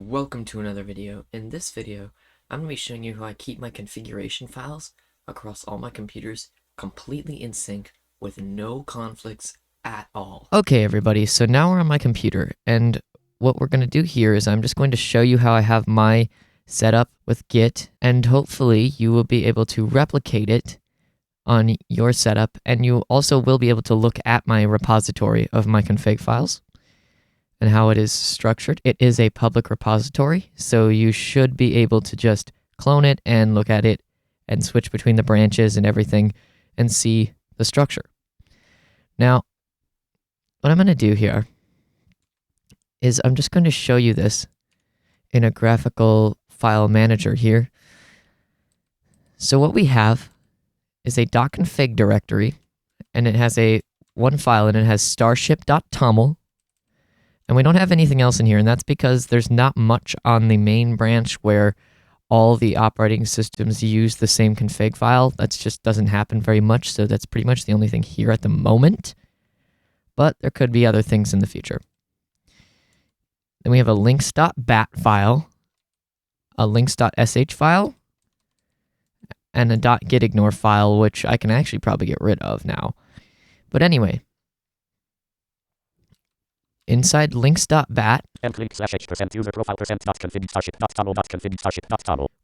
Welcome to another video. In this video, I'm going to be showing you how I keep my configuration files across all my computers completely in sync with no conflicts at all. Okay everybody, so now we're on my computer, and what we're going to do here is I'm just going to show you how I have my setup with Git, and hopefully you will be able to replicate it on your setup, and you also will be able to look at my repository of my config files and how it is structured. It is a public repository, so you should be able to just clone it and look at it and switch between the branches and everything and see the structure. Now, what I'm going to do here is I'm just going to show you this in a graphical file manager here. So what we have is a .config directory, and it has one file, and it has starship.toml. And we don't have anything else in here, and that's because there's not much on the main branch where all the operating systems use the same config file. That just doesn't happen very much, so that's pretty much the only thing here at the moment. But there could be other things in the future. Then we have a links.bat file, a links.sh file, and a .gitignore file, which I can actually probably get rid of now. But anyway, inside links.bat,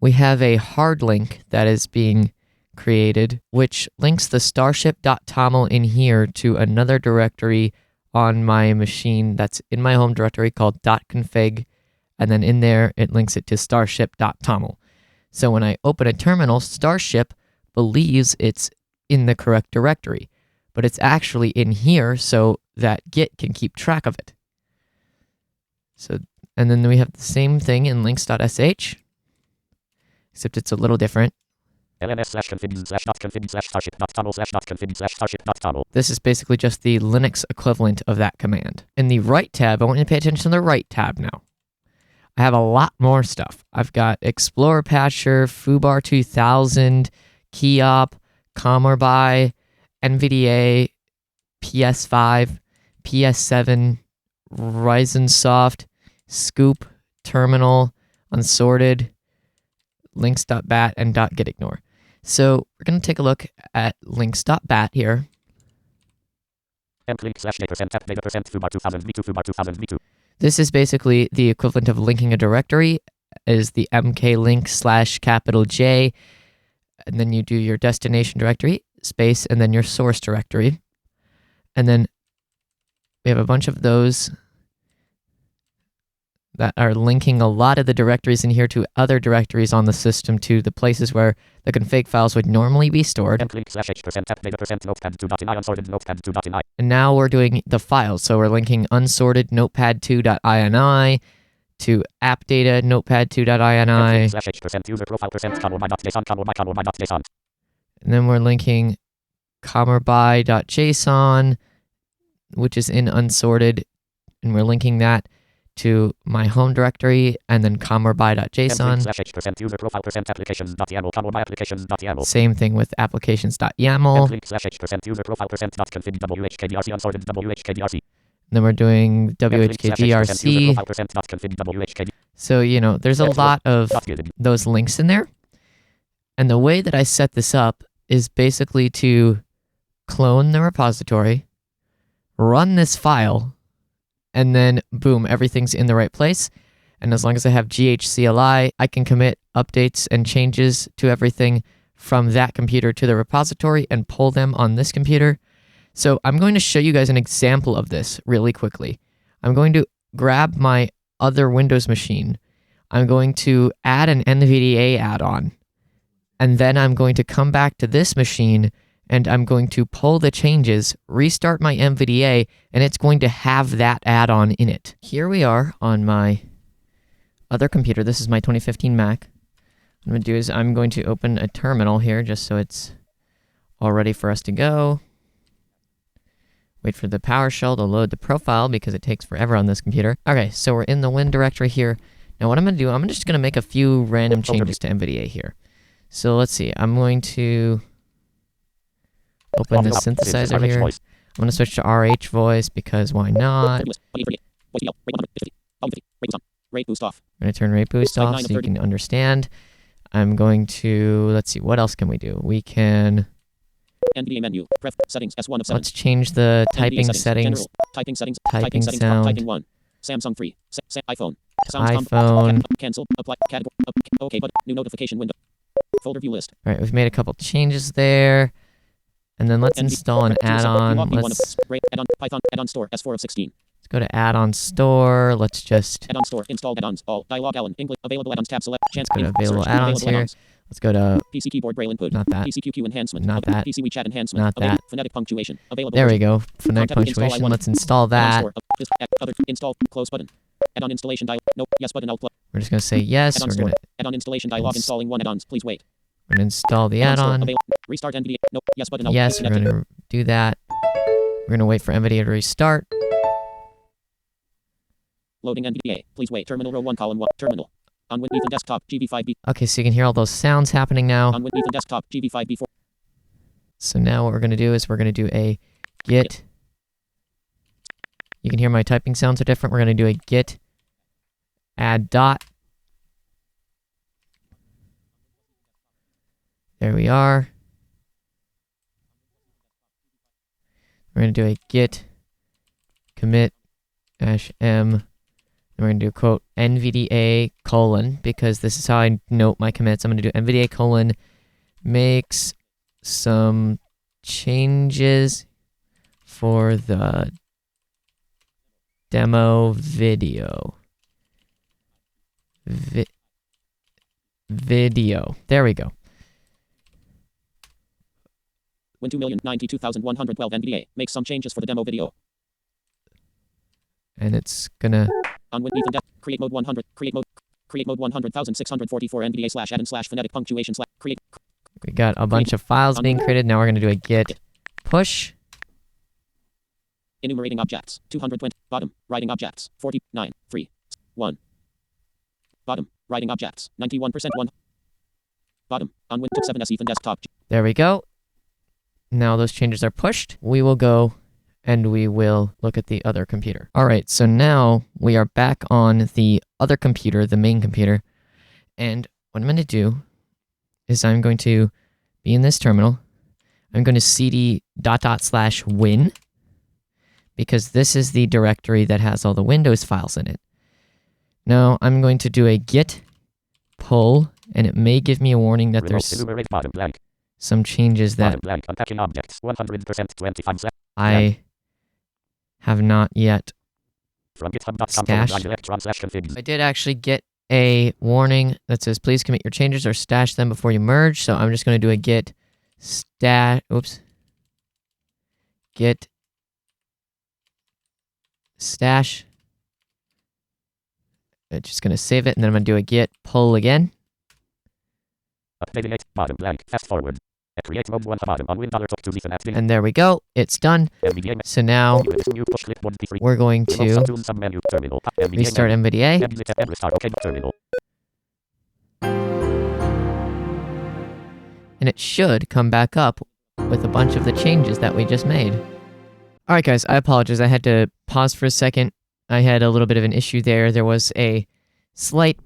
we have a hard link that is being created, which links the starship.toml in here to another directory on my machine that's in my home directory called .config, and then in there it links it to starship.toml. So when I open a terminal, Starship believes it's in the correct directory, but it's actually in here so that Git can keep track of it. So, and then we have the same thing in links.sh, except it's a little different. This is basically just the Linux equivalent of that command. In the right tab, I want you to pay attention to the right tab now. I have a lot more stuff. I've got Explorer Patcher, Foobar 2000, Keyop, Comorby, NVDA, PS5, PS7, Ryzen Soft, Scoop, Terminal, Unsorted, links.bat, and .gitignore. So we're going to take a look at links.bat here. This is basically the equivalent of linking a directory, is the mklink/J, and then you do your destination directory, space, and then your source directory. And then we have a bunch of those that are linking a lot of the directories in here to other directories on the system, to the places where the config files would normally be stored. And now we're doing the files. So we're linking unsorted notepad2.ini to appdata notepad2.ini. And then we're linking comorby.json, which is in unsorted, and we're linking that to my home directory, and then comorby.json. Same thing with applications.yaml. Then we're doing whkgrc. So, you know, there's a lot of those links in there. And the way that I set this up is basically to clone the repository, run this file, and then boom, everything's in the right place. And as long as I have GHCLI, I can commit updates and changes to everything from that computer to the repository and pull them on this computer. So I'm going to show you guys an example of this really quickly. I'm going to grab my other Windows machine. I'm going to add an NVDA add-on. And then I'm going to come back to this machine, and I'm going to pull the changes, restart my NVDA, and it's going to have that add-on in it. Here we are on my other computer. This is my 2015 Mac. What I'm going to do is I'm going to open a terminal here just so it's all ready for us to go. Wait for the PowerShell to load the profile because it takes forever on this computer. Okay, so we're in the Win directory here. Now what I'm going to do, I'm just going to make a few random changes to NVDA here. So let's see, I'm going to open the synthesizer here. I'm going to switch to RH voice because why not? Rate boost off. I'm going to turn rate boost off so you can understand. I'm going to, let's see, what else can we do? We can... NVDA menu. Settings. S1 of 7. Let's change the typing settings. General. Typing settings. Typing settings. sound. Typing 1. Samsung 3. iPhone. iPhone. Cancel. Apply. Category. OK button. New notification window. Folder view list. All right, we've made a couple changes there. And then let's install an add-on. Let's add-on Python add-on store S4 of 16. Let's go to add-on store. Let's just add-on store. Installed add-ons. All dialog Allen. English available add-ons tab select. Chance. Let's go to available add-ons here. Let's go to PC keyboard braille input. Not that. PC QQ enhancement. Not that. PC WeChat enhancement. Not that. Phonetic punctuation. Available. There we go. Phonetic punctuation. Let's install that. Other install close button. Add-on installation dialog. Nope. Yes button. Alt. We're just gonna say yes. We're gonna add-on installation dialog. Installing 1 add-ons. Please wait. We're gonna install the add-on. Restart NVDA. Nope. Yes button. Alt. Yes, we're gonna do that. We're gonna wait for NVIDIA to restart. Loading NVDA. Please wait. Terminal row 1 column 1. Terminal. On Windows desktop GB5B. Okay, so you can hear all those sounds happening now. On Windows desktop GB5B4. So now what we're gonna do is we're gonna do a git. You can hear my typing sounds are different. We're gonna do a git add dot. There we are. We're going to do a git commit -m. And we're going to do quote NVDA colon, because this is how I note my commits. I'm going to do NVDA colon makes some changes for the demo video. Video. There we go. Win 2,092,112 NVDA. Make some changes for the demo video. And it's gonna on Windows create mode 100. Create mode 100,644 NVDA / add-in / phonetic punctuation / create. We got a bunch of files being created. Now we're gonna do a git push. Enumerating objects. 220. Bottom. Writing objects. 49. 3. 1. Bottom. Writing objects. 91%. 1. Bottom. On Windows 7 SE desktop. There we go. Now those changes are pushed. We will go and we will look at the other computer. All right, so now we are back on the other computer, the main computer. And what I'm going to do is I'm going to be in this terminal. I'm going to cd /win, because this is the directory that has all the Windows files in it. Now I'm going to do a git pull, and it may give me a warning that there's some changes that I have not yet stashed. I did actually get a warning that says please commit your changes or stash them before you merge, so I'm just going to do a git git stash. I'm just going to save it, and then I'm going to do a git pull again. Bottom blank, fast forward. Create mode 1 bottom on and there we go. It's done. So now we're going to restart NVDA. And it should come back up with a bunch of the changes that we just made. Alright guys, I apologize. I had to pause for a second. I had a little bit of an issue there. There was a slight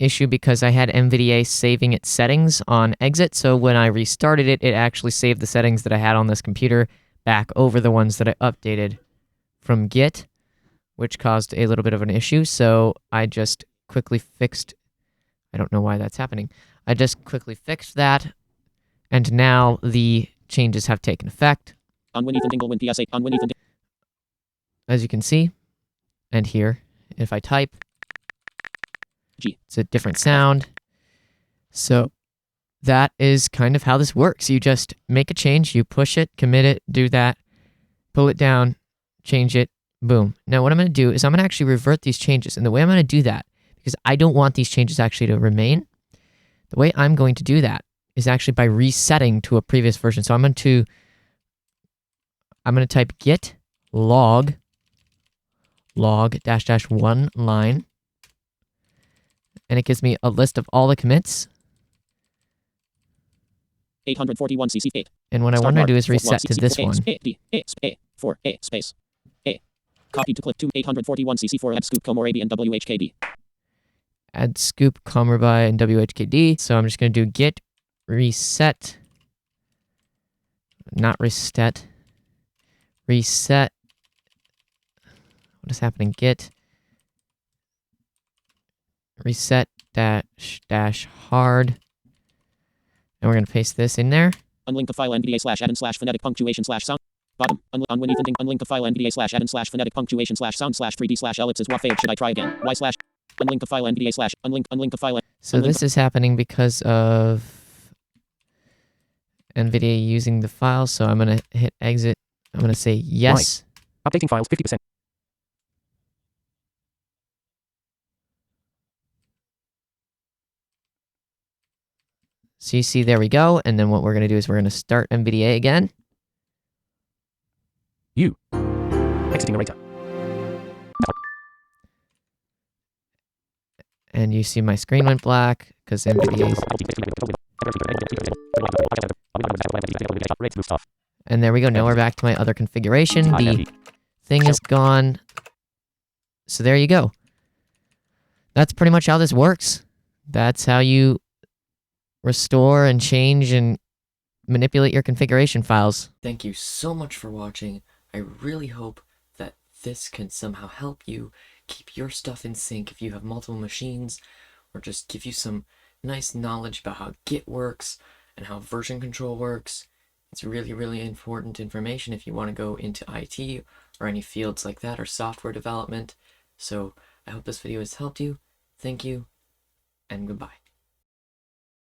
issue because I had NVDA saving its settings on exit, so when I restarted it, it actually saved the settings that I had on this computer back over the ones that I updated from Git, which caused a little bit of an issue, so I just quickly fixed... I don't know why that's happening. I just quickly fixed that, and now the changes have taken effect. As you can see, and here, if I type, it's a different sound. So that is kind of how this works. You just make a change, you push it, commit it, do that, pull it down, change it, boom. Now what I'm going to do is I'm going to actually revert these changes. And the way I'm going to do that, because I don't want these changes actually to remain, the way I'm going to do that is actually by resetting to a previous version. So I'm going to type git log --1 line. And it gives me a list of all the commits. 841 CC8. And what I want to do is reset to this one. A4 A space A. Copy to clip 2 841 CC4 add scoop comor AB and WHKB. add scoop, comma by, and whkd. So I'm just going to do git reset, not reset, reset. What is happening? Git reset dash hard. And we're going to paste this in there. Unlink the file nvda/addon/phonetic punctuation /sound. Bottom. Unwin anything. Unlink the file nvda/addon/phonetic punctuation /sound /3d/ellipses. What fave should I try again? Y/ unlink the file nvda/ unlink the file. So this is happening because of NVIDIA using the file. So I'm going to hit exit. I'm going to say yes. Right. Updating files 50%. So you see, there we go. And then what we're going to do is we're going to start NVDA again. Exiting narrator. And you see my screen went black because NVDA. And there we go. Now we're back to my other configuration. The thing is gone. So there you go. That's pretty much how this works. That's how you restore and change and manipulate your configuration files. Thank you so much for watching. I really hope that this can somehow help you keep your stuff in sync if you have multiple machines, or just give you some nice knowledge about how Git works and how version control works. It's really, really important information if you want to go into IT or any fields like that, or software development. So I hope this video has helped you. Thank you, and goodbye.